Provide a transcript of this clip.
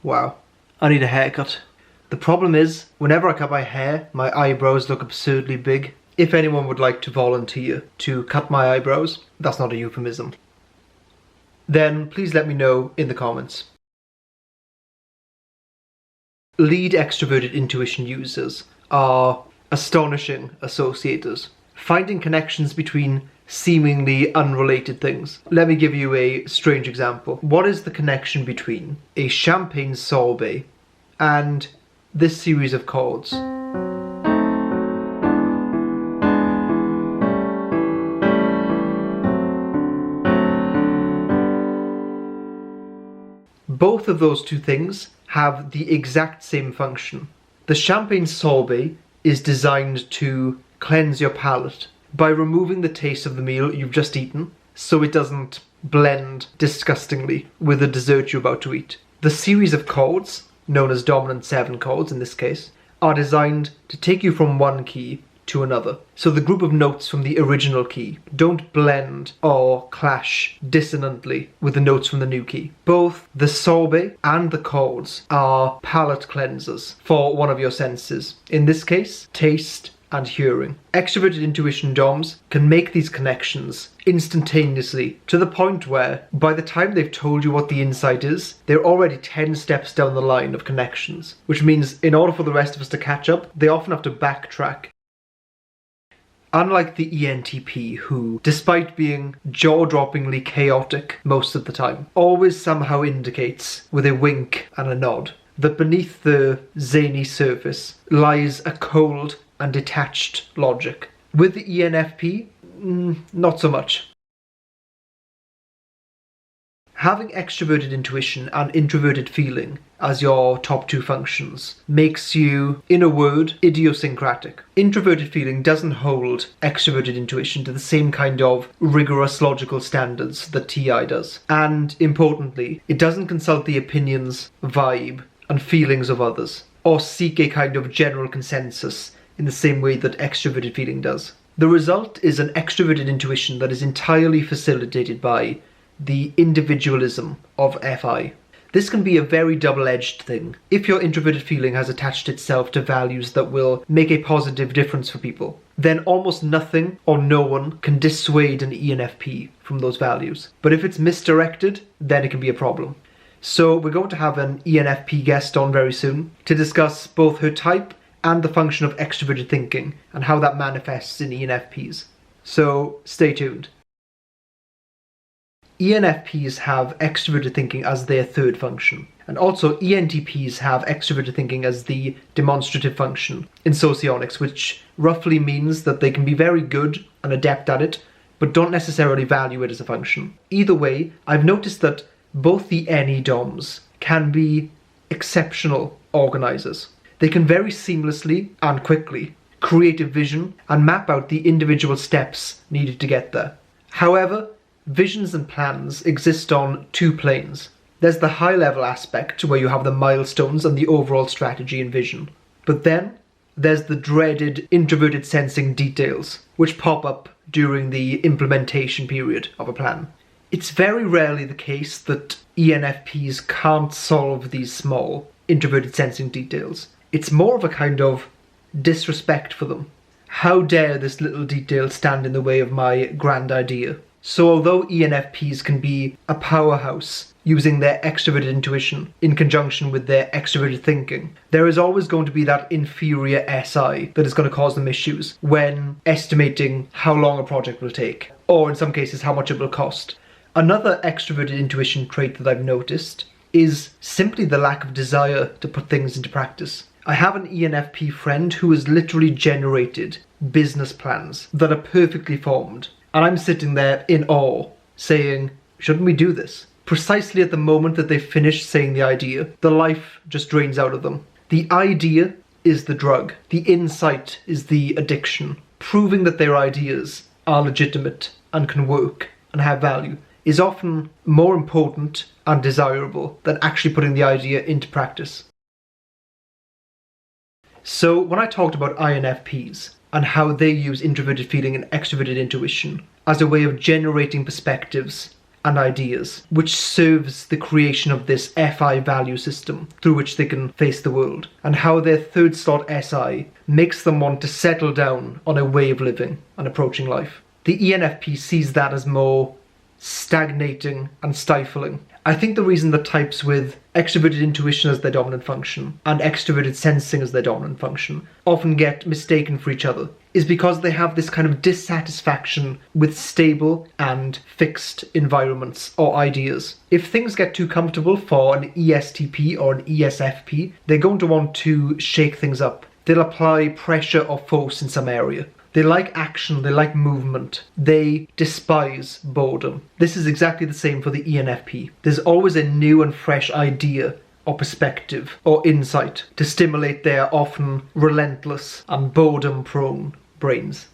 Wow, I need a haircut. The problem is, whenever I cut my hair, my eyebrows look absurdly big. If anyone would like to volunteer to cut my eyebrows, that's not a euphemism, then please let me know in the comments. Lead extroverted intuition users are astonishing associators, finding connections between seemingly unrelated things. Let me give you a strange example. What is the connection between a champagne sorbet and this series of chords? Both of those two things have the exact same function. The champagne sorbet is designed to cleanse your palate by removing the taste of the meal you've just eaten, so it doesn't blend disgustingly with the dessert you're about to eat. The series of chords, known as dominant 7 chords in this case, are designed to take you from one key to another. So the group of notes from the original key don't blend or clash dissonantly with the notes from the new key. Both the sorbet and the chords are palate cleansers for one of your senses. In this case, taste and hearing. Extroverted intuition DOMs can make these connections instantaneously to the point where by the time they've told you what the insight is, they're already 10 steps down the line of connections, which means in order for the rest of us to catch up, they often have to backtrack. Unlike the ENTP, who, despite being jaw-droppingly chaotic most of the time, always somehow indicates with a wink and a nod that beneath the zany surface lies a cold and detached logic. With the ENFP, not so much. Having extroverted intuition and introverted feeling as your top 2 functions makes you, in a word, idiosyncratic. Introverted feeling doesn't hold extroverted intuition to the same kind of rigorous logical standards that TI does. And importantly, it doesn't consult the opinions, vibe, and feelings of others, or seek a kind of general consensus in the same way that extroverted feeling does. The result is an extroverted intuition that is entirely facilitated by the individualism of FI. This can be a very double-edged thing. If your introverted feeling has attached itself to values that will make a positive difference for people, then almost nothing or no one can dissuade an ENFP from those values. But if it's misdirected, then it can be a problem. So we're going to have an ENFP guest on very soon to discuss both her type and the function of extroverted thinking and how that manifests in ENFPs. So stay tuned. ENFPs have extroverted thinking as their 3rd function, and also ENTPs have extroverted thinking as the demonstrative function in socionics, which roughly means that they can be very good and adept at it, but don't necessarily value it as a function. Either way, I've noticed that both the NE DOMs can be exceptional organizers. They can very seamlessly and quickly create a vision and map out the individual steps needed to get there. However, visions and plans exist on 2 planes. There's the high-level aspect where you have the milestones and the overall strategy and vision. But then there's the dreaded introverted sensing details, which pop up during the implementation period of a plan. It's very rarely the case that ENFPs can't solve these small introverted sensing details. It's more of a kind of disrespect for them. How dare this little detail stand in the way of my grand idea? So although ENFPs can be a powerhouse using their extroverted intuition in conjunction with their extroverted thinking, there is always going to be that inferior SI that is going to cause them issues when estimating how long a project will take, or in some cases how much it will cost. Another extroverted intuition trait that I've noticed is simply the lack of desire to put things into practice. I have an ENFP friend who has literally generated business plans that are perfectly formed, and I'm sitting there in awe, saying, shouldn't we do this? Precisely at the moment that they've finished saying the idea, the life just drains out of them. The idea is the drug. The insight is the addiction. Proving that their ideas are legitimate and can work and have value is often more important and desirable than actually putting the idea into practice. So when I talked about INFPs and how they use introverted feeling and extroverted intuition as a way of generating perspectives and ideas, which serves the creation of this FI value system through which they can face the world, and how their third slot SI makes them want to settle down on a way of living and approaching life. The ENFP sees that as more stagnating and stifling. I think the reason that types with extroverted intuition as their dominant function and extroverted sensing as their dominant function often get mistaken for each other is because they have this kind of dissatisfaction with stable and fixed environments or ideas. If things get too comfortable for an ESTP or an ESFP, they're going to want to shake things up. They'll apply pressure or force in some area. They like action, they like movement, they despise boredom. This is exactly the same for the ENFP. There's always a new and fresh idea or perspective or insight to stimulate their often relentless and boredom-prone brains.